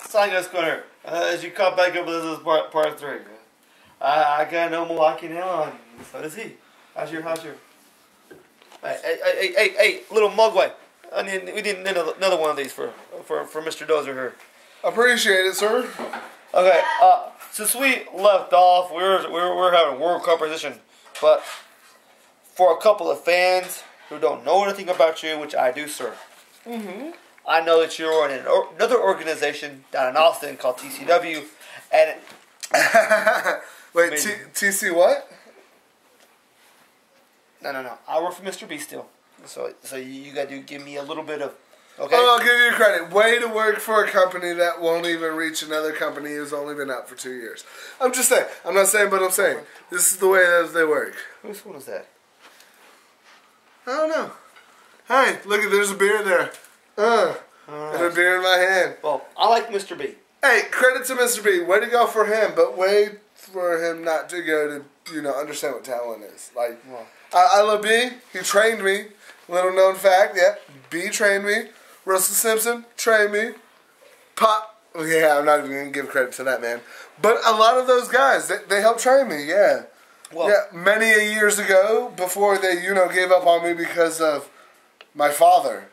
Saigo Square, as you caught back up, this is part 3. I got no Milwaukee now, and so does he. How's your? Hey, little Mugway. We need another one of these for Mr. Dozer here. Appreciate it, sir. Okay, since we left off, we're having a World Cup position, but for a couple of fans who don't know anything about you, which I do, sir. Mm-hmm. I know that you're in another organization down in Austin called TCW, and wait, TC what? No. I work for Mr. B still, so you got to give me a little bit of. Okay. Oh, I'll give you credit. Way to work for a company that won't even reach another company who's only been out for 2 years. I'm just saying. I'm not saying, but I'm saying. This is the way that they work. Which one is that? I don't know. Hey, look, there's a beer there. And a beer in my hand. Well, I like Mr. B. Hey, credit to Mr. B. Way to go for him, but way for him not to go to, understand what talent is. Like, I love B. He trained me. Little known fact, yeah. B trained me. Russell Simpson trained me. Pop. Yeah, I'm not even going to give credit to that, man. But a lot of those guys, they helped train me, yeah. Well, yeah, many years ago, before they, gave up on me because of my father.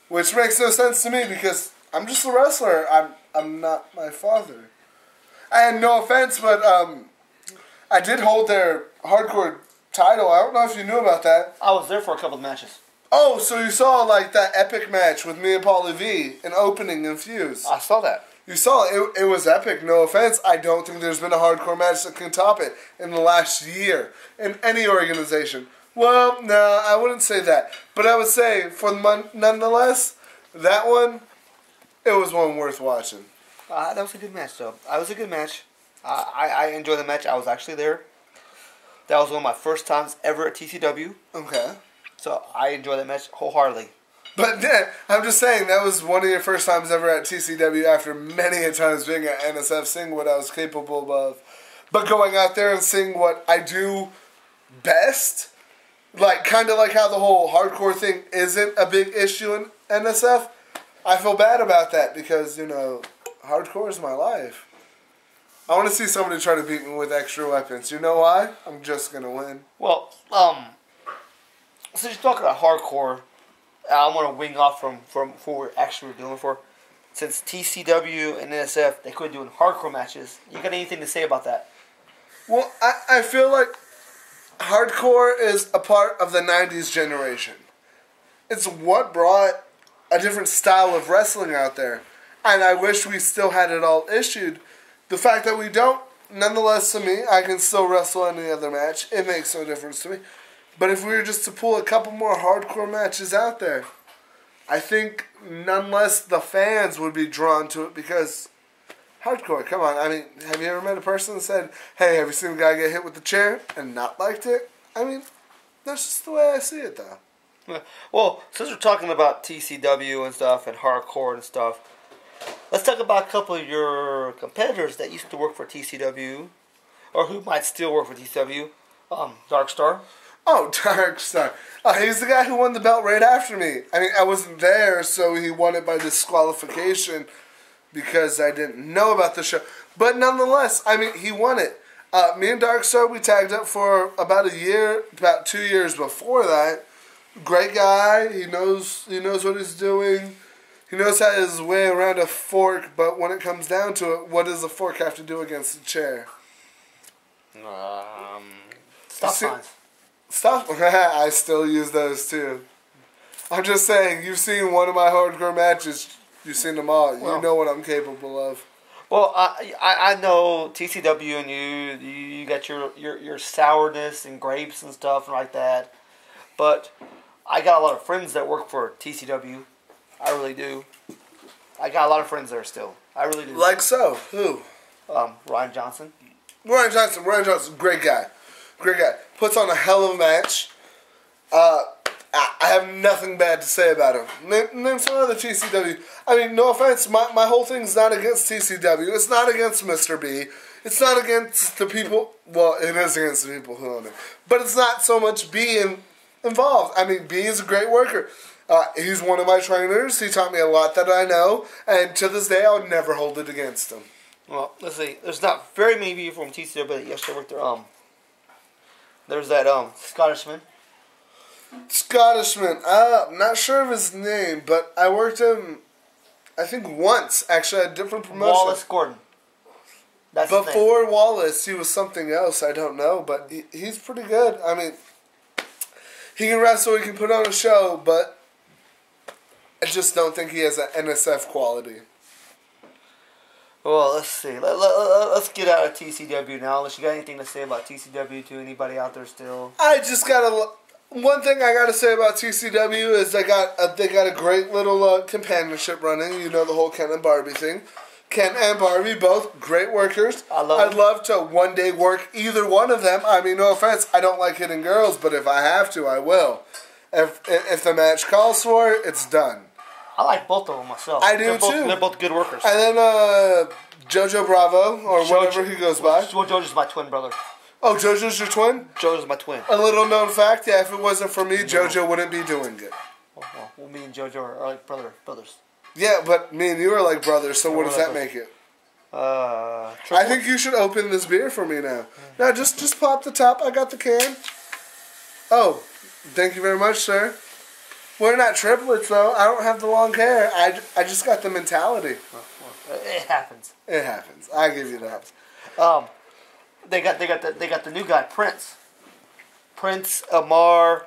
Which makes no sense to me because I'm just a wrestler. I'm not my father. And no offense, but I did hold their hardcore title. I don't know if you knew about that. I was there for a couple of matches. Oh, so you saw like that epic match with me and Paulie V, an opening in Fuse. I saw that. You saw it. It was epic. No offense. I don't think there's been a hardcore match that can top it in the last year in any organization. Well, no, I wouldn't say that. But I would say, nonetheless, that one, it was one worth watching. That was a good match, though. That was a good match. I enjoyed the match. I was actually there. That was one of my first times ever at TCW. Okay. So I enjoyed that match wholeheartedly. But yeah, I'm just saying, that was one of your first times ever at TCW after many a times being at NSF, seeing what I was capable of. But going out there and seeing what I do best, like kind of like how the whole hardcore thing isn't a big issue in NSF, I feel bad about that because, hardcore is my life. I want to see somebody try to beat me with extra weapons. You know why? I'm just going to win. Well, since you're talking about hardcore, I'm going to wing off from what we're actually doing for. Since TCW and NSF, they quit doing hardcore matches. You got anything to say about that? Well, I feel like hardcore is a part of the 90s generation. It's what brought a different style of wrestling out there. And I wish we still had it all issued. The fact that we don't, nonetheless to me, I can still wrestle any other match. It makes no difference to me. But if we were just to pull a couple more hardcore matches out there, I think nonetheless the fans would be drawn to it because hardcore, come on. I mean, have you ever met a person that said, hey, have you seen a guy get hit with the chair and not liked it? I mean, that's just the way I see it, though. Well, since we're talking about TCW and stuff and hardcore and stuff, let's talk about a couple of your competitors that used to work for TCW or who might still work for TCW. Dark Star. Oh, Dark Star. He's the guy who won the belt right after me. I mean, I wasn't there, so he won it by disqualification because I didn't know about the show. But nonetheless, I mean, he won it. Me and Dark Star, we tagged up for about 2 years before that. Great guy. He knows what he's doing. He knows how his way around a fork, but when it comes down to it, what does a fork have to do against a chair? Stop signs. Stop. I still use those too. I'm just saying, you've seen one of my hardcore matches. You've seen them all. You know what I'm capable of. Well, I know TCW and you got your sourness and grapes and stuff like that. But I got a lot of friends that work for TCW. I really do. I got a lot of friends there still. I really do. Like so? Who? Ryan Johnson. Ryan Johnson, great guy. Great guy. Puts on a hell of a match. I have nothing bad to say about him. Name some other TCW. I mean, no offense, my whole thing's not against TCW. It's not against Mr. B. It's not against the people. Well, it is against the people who own it. But it's not so much B involved. I mean, B is a great worker. He's one of my trainers. He taught me a lot that I know, and to this day, I would never hold it against him. Well, let's see. There's not very many people from TCW that yesterday worked there. There's that Scottishman. Scottishman. I'm not sure of his name, but I worked him, I think once, actually, at a different promotion. Wallace Gordon. That's his name. Before Wallace, he was something else. I don't know, but he's pretty good. I mean, he can wrestle, he can put on a show, but I just don't think he has an NSF quality. Well, let's see. Let's get out of TCW now. Unless you got anything to say about TCW to anybody out there still. I just got one thing I got to say about TCW is they got a great little companionship running. You know, the whole Ken and Barbie thing. Ken and Barbie, both great workers. I'd love to one day work either one of them. I mean, no offense, I don't like hitting girls, but if I have to, I will. If the match calls for it, it's done. I like both of them myself. I do too. They're both good workers. And then Jojo Bravo, or whatever he goes by. Jojo's my twin brother. Oh, Jojo's your twin? Jojo's my twin. A little known fact, yeah, if it wasn't for me, Jojo wouldn't be doing it. Well, me and Jojo are like brothers. Yeah, but me and you are like brothers, so what does that make it? I think you should open this beer for me now. Now, just pop the top. I got the can. Oh, thank you very much, sir. We're not triplets, though. I don't have the long hair. I just got the mentality. It happens. It happens. I give you that. They got the new guy, Prince Amir.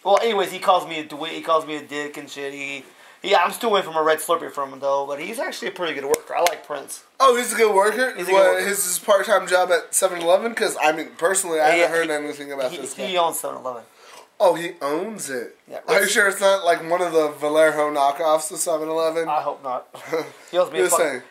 Well, anyways, he calls me a dick and shit. I'm still waiting for a red Slurpee from him though, but he's actually a pretty good worker. I like Prince. Oh, he's a good worker. He's a good worker. His part-time job at 7-Eleven? Because I mean, personally, I haven't heard anything about this guy. He owns 7-Eleven. Oh, he owns it. Yeah, are you sure it's not like one of the Vallejo knockoffs of 7-Eleven? I hope not. He owes me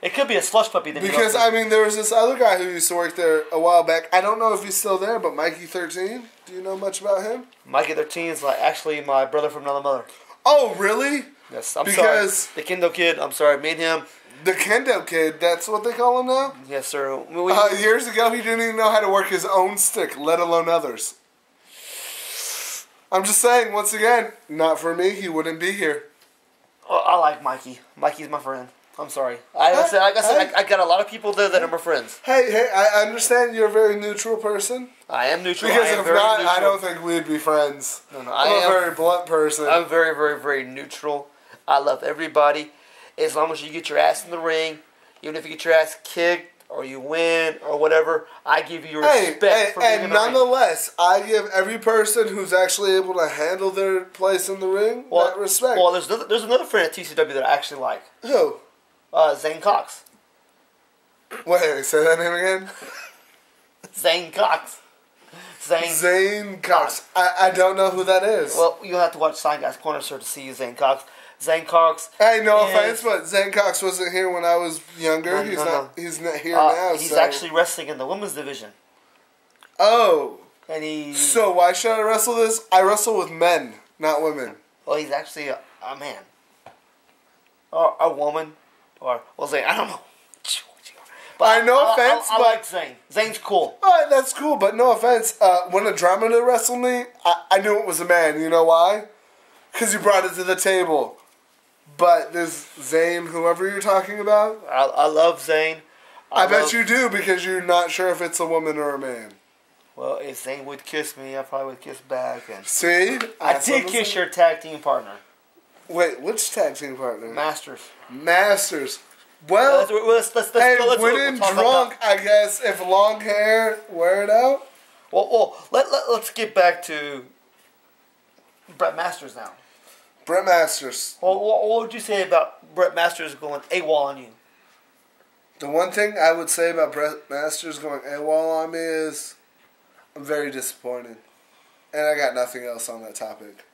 it could be a slush puppy. Because, I mean, there was this other guy who used to work there a while back. I don't know if he's still there, but Mikey 13. Do you know much about him? Mikey 13 is actually my brother from another mother. Oh, really? Yes, I'm sorry. The Kendo Kid, I'm sorry. Me and him. The Kendo Kid, that's what they call him now? Yes, sir. Years ago, he didn't even know how to work his own stick, let alone others. I'm just saying, once again, not for me, he wouldn't be here. Oh, I like Mikey. Mikey's my friend. I'm sorry. I got a lot of people there that are my friends. Hey, I understand you're a very neutral person. I am neutral. Because if not, I don't think we'd be friends. No, I'm a very blunt person. I'm very, very, very neutral. I love everybody. As long as you get your ass in the ring, even if you get your ass kicked, or you win, or whatever, I give you respect for being in the ring. And nonetheless, I give every person who's actually able to handle their place in the ring that respect. Well, there's another friend at TCW that I actually like. Who? Zane Cox. Wait, say that name again? Zane Cox. Zane Cox. I don't know who that is. Well, you'll have to watch Sign Guys Corner, sir, to see Zane Cox. Zane Cox. Hey, no offense, but Zane Cox wasn't here when I was younger. He's not here now. He's actually wrestling in the women's division. Oh. And So why should I wrestle this? I wrestle with men, not women. Well, he's actually a man. Or a woman. Zane, I don't know. But no offense, I like Zane. Zane's cool. Alright, that's cool, but no offense. When Andromeda wrestled me, I knew it was a man. You know why? Because you brought it to the table. But there's Zane, whoever you're talking about. I love Zane. I bet you do, because you're not sure if it's a woman or a man. Well, if Zane would kiss me, I probably would kiss back. And see? I did kiss your tag team partner. Wait, which tag team partner? Masters. Well, let's when in drunk, I guess, if long hair, wear it out. Well, let's get back to Brett Masters now. Brett Masters. Well, what would you say about Brett Masters going AWOL on you? The one thing I would say about Brett Masters going AWOL on me is I'm very disappointed. And I got nothing else on that topic.